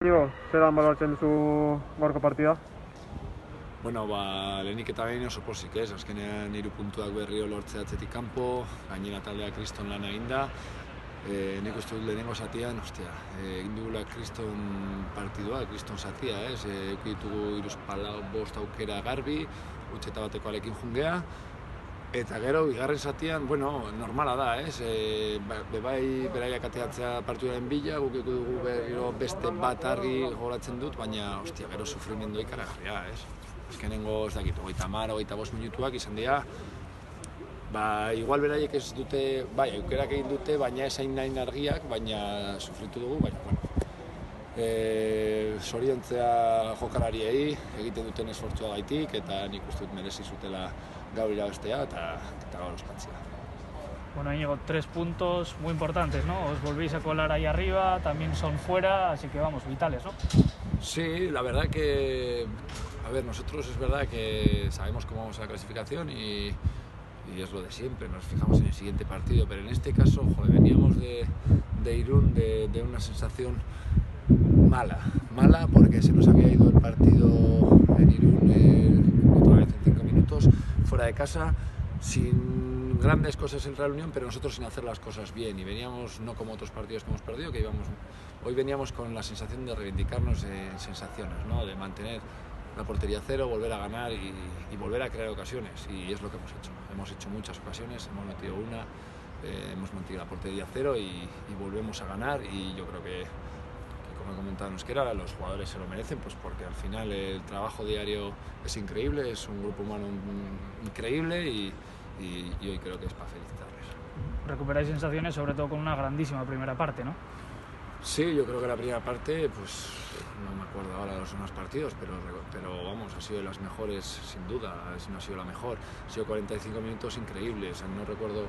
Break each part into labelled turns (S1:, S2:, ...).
S1: Igo, zelan baloratzen duzu gaurko partida?
S2: Bueno, lehenik eta behin oso pozik, azkenean 3 puntuak berriro lortzea atzetik kanpo, gainera taldea kriston lan eginda. Nik uste dut lehenengo zatian, egin dugula kriston partidua, kriston zatia, eduki ditugu 5 aukera garbi, utxeta bateko alekin jungea. Eta gero, bigarren zatian, normala da, bebai beraiak ateatzea partidaren bila, guk dugu berriro beste bat argi goratzen dut, baina, gero sufrimendu ikaragarria, Azkenengo, ez dakit, 30-35 minutuak izan dira, igual beraiek ez dute, aukerak egin dute, baina esain nahi argiak, baina sufritu dugu, zoriontzea jokalariei, egiten duten esfortzua gaitik, eta nik uste dut merezi zutela gaur irabaztea eta gaur ospatzea.
S3: Bueno, Íñigo, 3 puntos muy importantes, ¿no? Os volvéis a colar ahí arriba, también son fuera, así que vamos, vitales, ¿no?
S2: Sí, la verdad que, nosotros es verdad que sabemos cómo vamos a la clasificación y es lo de siempre, nos fijamos en el siguiente partido, pero en este caso, veníamos de Irún de una sensación mala porque se nos había ido el partido en Irún otra vez en 5 minutos, fuera de casa, sin grandes cosas en Real Unión, pero nosotros sin hacer las cosas bien, y veníamos no como otros partidos que hemos perdido, hoy veníamos con la sensación de reivindicarnos en sensaciones, ¿no? De mantener la portería cero, volver a ganar y volver a crear ocasiones, y es lo que hemos hecho. Hemos hecho muchas ocasiones, hemos metido una, hemos mantenido la portería cero y volvemos a ganar, y yo creo que como he comentado en euskera, los jugadores se lo merecen, pues porque al final el trabajo diario es increíble, es un grupo humano increíble y hoy creo que es para felicitarles.
S3: Recuperáis sensaciones, sobre todo con una grandísima primera parte, ¿no?
S2: Sí, yo creo que la primera parte, pues no me acuerdo ahora de los demás partidos, pero vamos, ha sido de las mejores sin duda, no ha sido la mejor. Ha sido 45 minutos increíbles, no recuerdo,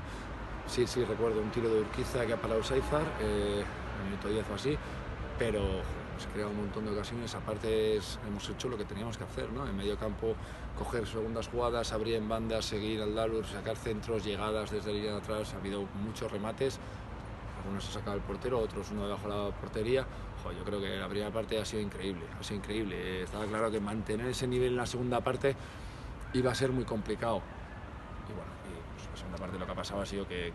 S2: sí recuerdo un tiro de Urquiza que ha parado Saizar, en el minuto 10 o así, pero hemos creado un montón de ocasiones. Aparte hemos hecho lo que teníamos que hacer, ¿no? En medio campo, coger segundas jugadas, abrir en bandas, seguir al Dalur, sacar centros, llegadas desde la línea de atrás. Ha habido muchos remates, algunos ha sacado el portero, otros uno debajo de la portería. Yo creo que la primera parte ha sido increíble, Estaba claro que mantener ese nivel en la segunda parte iba a ser muy complicado. Y bueno, la segunda parte lo que ha pasado ha sido que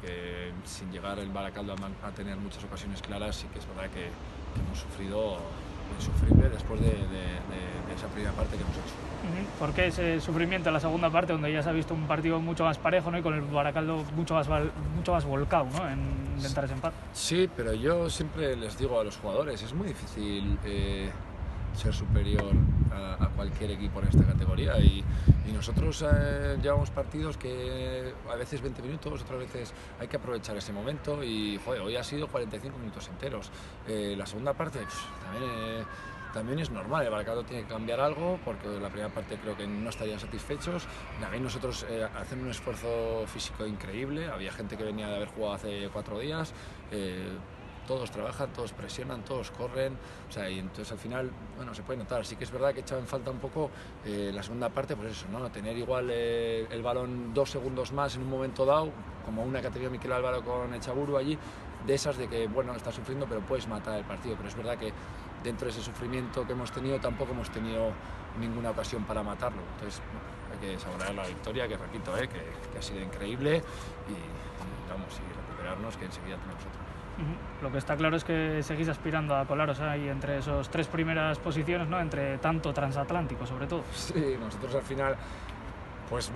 S2: sin llegar el Baracaldo a tener muchas ocasiones claras, sí que es verdad que hemos sufrido insufrible después de esa primera parte que hemos hecho.
S3: ¿Por qué ese sufrimiento en la segunda parte, donde ya se ha visto un partido mucho más parejo, ¿no? Y con el Baracaldo mucho más volcado, ¿no? En intentar ese empate? Sí,
S2: pero yo siempre les digo a los jugadores, es muy difícil ser superior a cualquier equipo en esta categoría, y nosotros llevamos partidos que a veces 20 minutos, otras veces hay que aprovechar ese momento, y hoy ha sido 45 minutos enteros. La segunda parte también es normal, el Baracaldo tiene que cambiar algo, porque la primera parte creo que no estarían satisfechos. También nosotros hacen un esfuerzo físico increíble, había gente que venía de haber jugado hace 4 días, todos trabajan, todos presionan, todos corren, y entonces al final, se puede notar. Sí que es verdad que echaba en falta un poco la segunda parte, pues eso, ¿no? Tener igual el balón 2 segundos más en un momento dado, como una que ha tenido Mikel Álvaro con Echaburu allí, de esas de que, está sufriendo, pero puedes matar el partido. Pero es verdad que dentro de ese sufrimiento que hemos tenido, tampoco hemos tenido ninguna ocasión para matarlo. Entonces, hay que saborear la victoria, que repito, que ha sido increíble, y recuperarnos, que enseguida tenemos otra.
S3: Lo que está claro es que seguís aspirando a colaros ahí entre esos 3 primeras posiciones, ¿no? Entre tanto transatlántico, sobre todo.
S2: Sí, nosotros al final, pues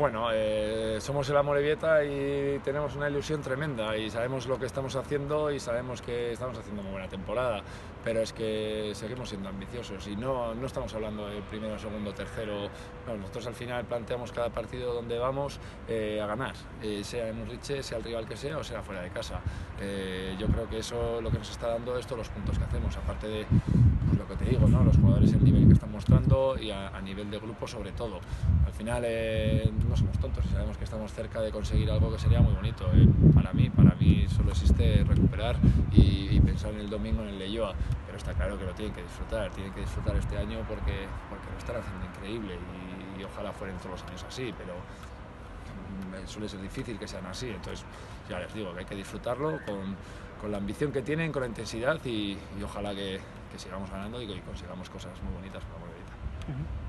S2: somos el Amorebieta y tenemos una ilusión tremenda, y sabemos lo que estamos haciendo, y sabemos que estamos haciendo muy buena temporada, pero es que seguimos siendo ambiciosos, y no estamos hablando de primero, segundo, tercero. No, nosotros al final planteamos cada partido donde vamos a ganar, sea en Urriche, sea el rival que sea, o sea fuera de casa. Yo creo que eso lo que nos está dando es todos los puntos que hacemos, aparte de lo que te digo, ¿no? Los jugadores, el nivel que están mostrando, y a nivel de grupo sobre todo. Al final no somos tontos y sabemos que estamos cerca de conseguir algo que sería muy bonito. Para mí solo existe recuperar y pensar en el domingo en el Leioa, pero está claro que lo tienen que disfrutar este año, porque lo están haciendo increíble, y ojalá fueran todos los años así, pero suele ser difícil que sean así. Entonces ya les digo que hay que disfrutarlo con la ambición que tienen, con la intensidad, y ojalá que sigamos ganando y consigamos cosas muy bonitas con la Morelita.